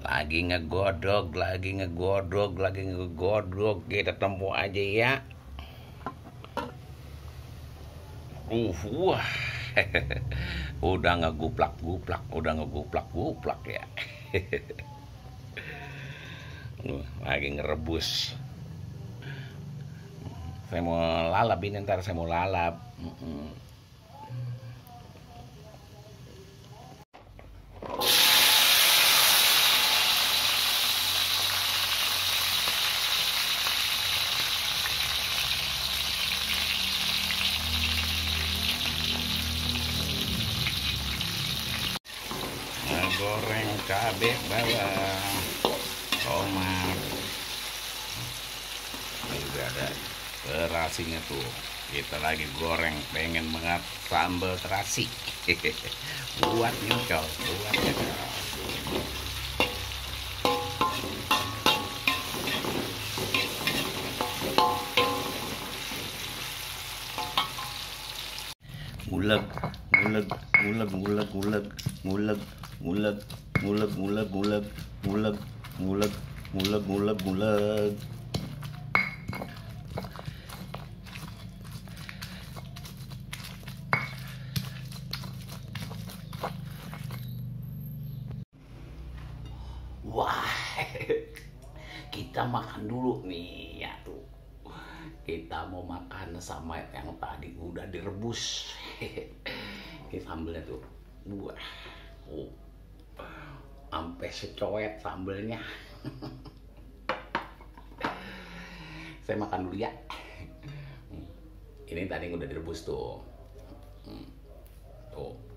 lagi ngegodok, kita tempo aja ya. Wah, udah ngeguplak ya. Lagi ngerebus. Saya mau lalap ini, ntar saya mau lalap. Goreng cabai bawang, tomat, ini juga ada terasinya tuh. Kita lagi goreng, pengen banget sambal terasi. buat nyocol. Nguleg. Wah, kita makan dulu nih ya tuh. Kita mau makan sama yang tadi udah direbus. Ini sambelnya tuh, wah, sampai secoet sambelnya. Saya makan dulu ya. Ini tadi udah direbus tuh. Tuh.